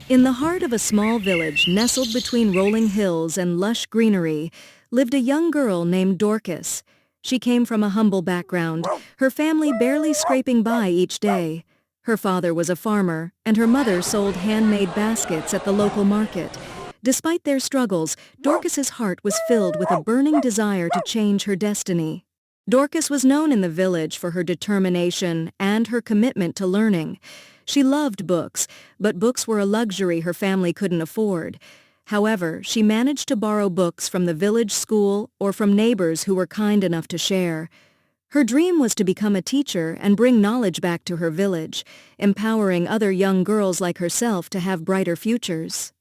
In the heart of a small village nestled between rolling hills and lush greenery lived a young girl named Dorcas. She came from a humble background, her family barely scraping by each day. Her father was a farmer, and her mother sold handmade baskets at the local market. Despite their struggles, Dorcas's heart was filled with a burning desire to change her destiny. Dorcas was known in the village for her determination and her commitment to learning. She loved books, but books were a luxury her family couldn't afford. However, she managed to borrow books from the village school or from neighbors who were kind enough to share. Her dream was to become a teacher and bring knowledge back to her village, empowering other young girls like herself to have brighter futures.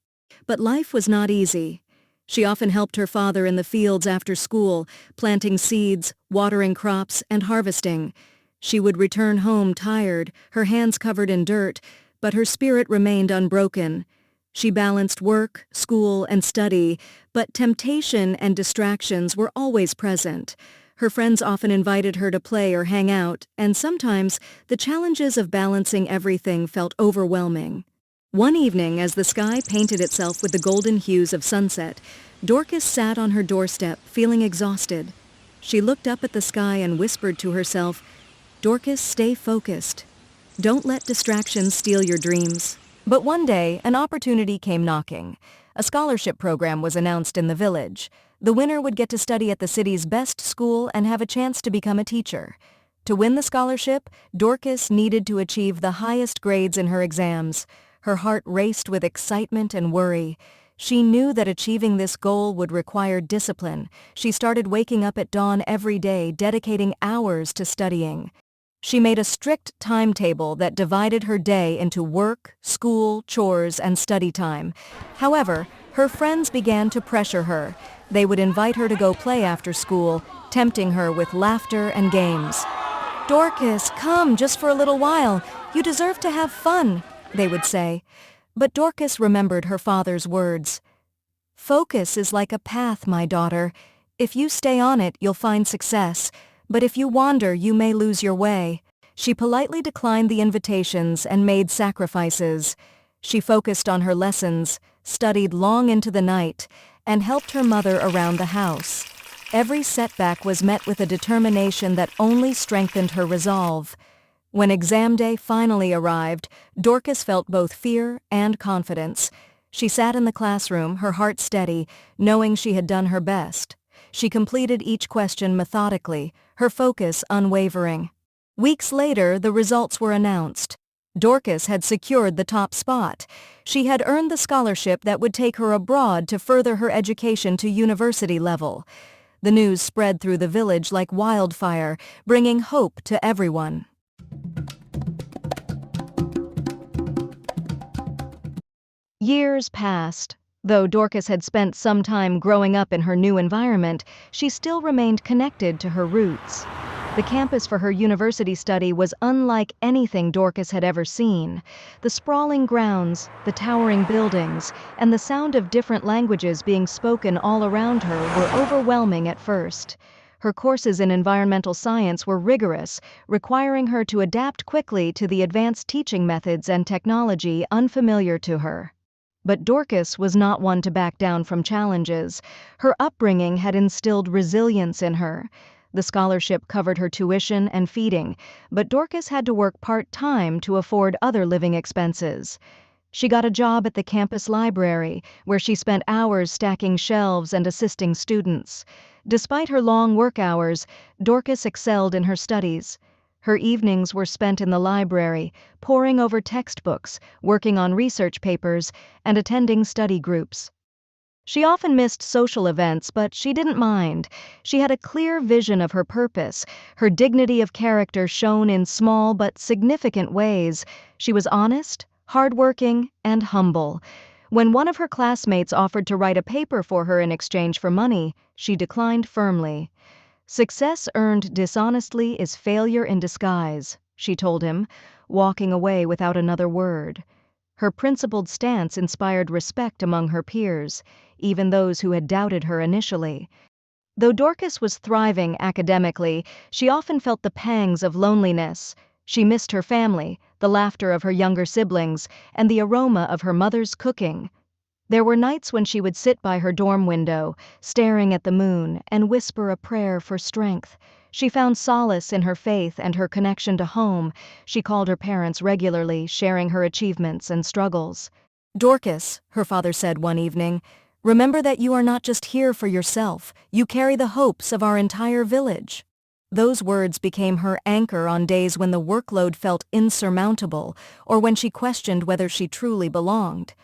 But life was not easy. She often helped her father in the fields after school, planting seeds, watering crops, and harvesting. She would return home tired, her hands covered in dirt, but her spirit remained unbroken. She balanced work, school, and study, but temptation and distractions were always present. Her friends often invited her to play or hang out, and sometimes the challenges of balancing everything felt overwhelming. One evening, as the sky painted itself with the golden hues of sunset, Dorcas sat on her doorstep, feeling exhausted. She looked up at the sky and whispered to herself, "Dorcas, stay focused. Don't let distractions steal your dreams." But one day, an opportunity came knocking. A scholarship program was announced in the village. The winner would get to study at the city's best school and have a chance to become a teacher. To win the scholarship, Dorcas needed to achieve the highest grades in her exams. Her heart raced with excitement and worry. She knew that achieving this goal would require discipline. She started waking up at dawn every day, dedicating hours to studying. She made a strict timetable that divided her day into work, school, chores, and study time. However, her friends began to pressure her. They would invite her to go play after school, tempting her with laughter and games. "Dorcas, come just for a little while. You deserve to have fun," they would say. But Dorcas remembered her father's words. "Focus is like a path, my daughter. If you stay on it, you'll find success. But if you wander, you may lose your way." She politely declined the invitations and made sacrifices. She focused on her lessons, studied long into the night, and helped her mother around the house. Every setback was met with a determination that only strengthened her resolve. When exam day finally arrived, Dorcas felt both fear and confidence. She sat in the classroom, her heart steady, knowing she had done her best. She completed each question methodically, her focus unwavering. Weeks later, the results were announced. Dorcas had secured the top spot. She had earned the scholarship that would take her abroad to further her education to university level. The news spread through the village like wildfire, bringing hope to everyone. Years passed. Though Dorcas had spent some time growing up in her new environment, she still remained connected to her roots. The campus for her university study was unlike anything Dorcas had ever seen. The sprawling grounds, the towering buildings, and the sound of different languages being spoken all around her were overwhelming at first. Her courses in environmental science were rigorous, requiring her to adapt quickly to the advanced teaching methods and technology unfamiliar to her. But Dorcas was not one to back down from challenges. Her upbringing had instilled resilience in her. The scholarship covered her tuition and feeding, but Dorcas had to work part-time to afford other living expenses. She got a job at the campus library, where she spent hours stacking shelves and assisting students. Despite her long work hours, Dorcas excelled in her studies. Her evenings were spent in the library, poring over textbooks, working on research papers, and attending study groups. She often missed social events, but she didn't mind. She had a clear vision of her purpose. Her dignity of character shone in small but significant ways. She was honest, hardworking, and humble. When one of her classmates offered to write a paper for her in exchange for money, she declined firmly. "Success earned dishonestly is failure in disguise," she told him, walking away without another word. Her principled stance inspired respect among her peers, even those who had doubted her initially. Though Dorcas was thriving academically, she often felt the pangs of loneliness. She missed her family, the laughter of her younger siblings, and the aroma of her mother's cooking. There were nights when she would sit by her dorm window, staring at the moon, and whisper a prayer for strength. She found solace in her faith and her connection to home. She called her parents regularly, sharing her achievements and struggles. "Dorcas," her father said one evening, "remember that you are not just here for yourself. You carry the hopes of our entire village." Those words became her anchor on days when the workload felt insurmountable or when she questioned whether she truly belonged.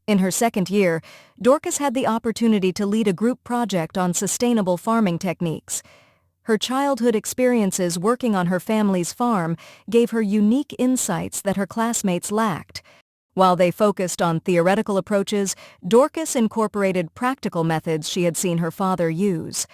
In her second year, Dorcas had the opportunity to lead a group project on sustainable farming techniques. Her childhood experiences working on her family's farm gave her unique insights that her classmates lacked. While they focused on theoretical approaches, Dorcas incorporated practical methods she had seen her father use.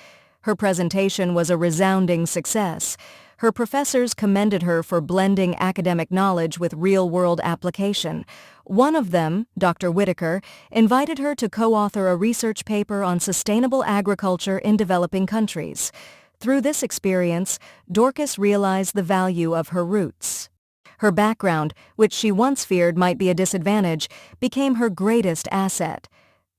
Her presentation was a resounding success. Her professors commended her for blending academic knowledge with real-world application. One of them, Dr. Whitaker, invited her to co-author a research paper on sustainable agriculture in developing countries. Through this experience, Dorcas realized the value of her roots. Her background, which she once feared might be a disadvantage, became her greatest asset.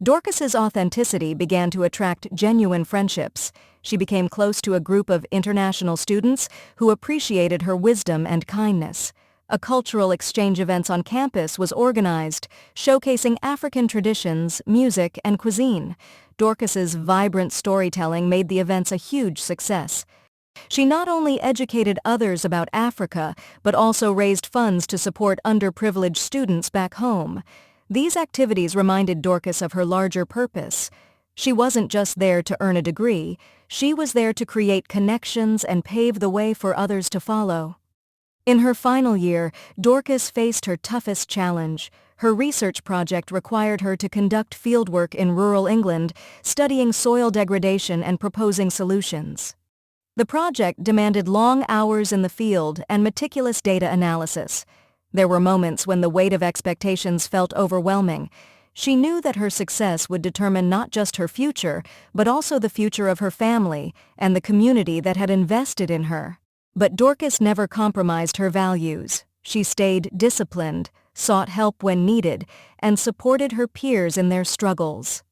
Dorcas's authenticity began to attract genuine friendships. She became close to a group of international students who appreciated her wisdom and kindness. A cultural exchange event on campus was organized, showcasing African traditions, music, and cuisine. Dorcas's vibrant storytelling made the events a huge success. She not only educated others about Africa, but also raised funds to support underprivileged students back home. These activities reminded Dorcas of her larger purpose. She wasn't just there to earn a degree, she was there to create connections and pave the way for others to follow. In her final year, Dorcas faced her toughest challenge. Her research project required her to conduct fieldwork in rural England, studying soil degradation and proposing solutions. The project demanded long hours in the field and meticulous data analysis. There were moments when the weight of expectations felt overwhelming. She knew that her success would determine not just her future, but also the future of her family and the community that had invested in her. But Dorcas never compromised her values. She stayed disciplined, sought help when needed, and supported her peers in their struggles.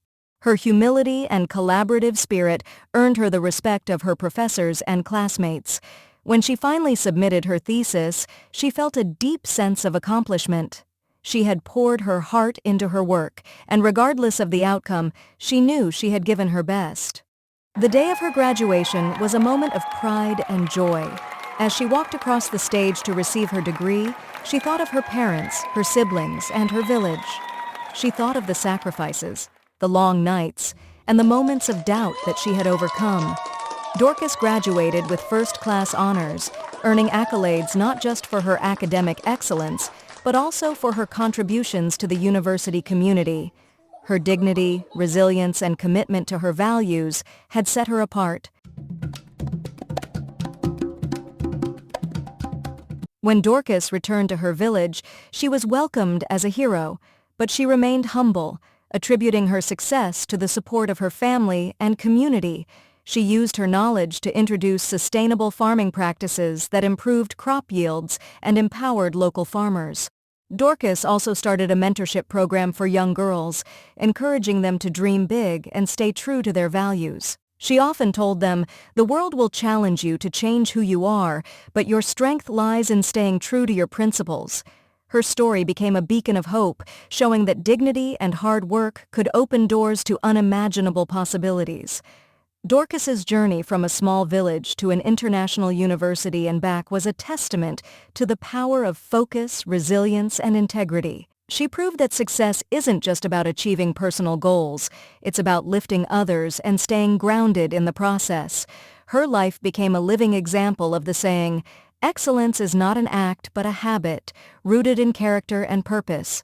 Her humility and collaborative spirit earned her the respect of her professors and classmates. When she finally submitted her thesis, she felt a deep sense of accomplishment. She had poured her heart into her work, and regardless of the outcome, she knew she had given her best. The day of her graduation was a moment of pride and joy. As she walked across the stage to receive her degree, she thought of her parents, her siblings, and her village. She thought of the sacrifices, the long nights, and the moments of doubt that she had overcome. Dorcas graduated with first-class honors, earning accolades not just for her academic excellence, but also for her contributions to the university community. Her dignity, resilience, and commitment to her values had set her apart. When Dorcas returned to her village, she was welcomed as a hero, but she remained humble, attributing her success to the support of her family and community. She used her knowledge to introduce sustainable farming practices that improved crop yields and empowered local farmers. Dorcas also started a mentorship program for young girls, encouraging them to dream big and stay true to their values. She often told them, "The world will challenge you to change who you are, but your strength lies in staying true to your principles." Her story became a beacon of hope, showing that dignity and hard work could open doors to unimaginable possibilities. Dorcas's journey from a small village to an international university and back was a testament to the power of focus, resilience, and integrity. She proved that success isn't just about achieving personal goals, it's about lifting others and staying grounded in the process. Her life became a living example of the saying, "Excellence is not an act but a habit, rooted in character and purpose."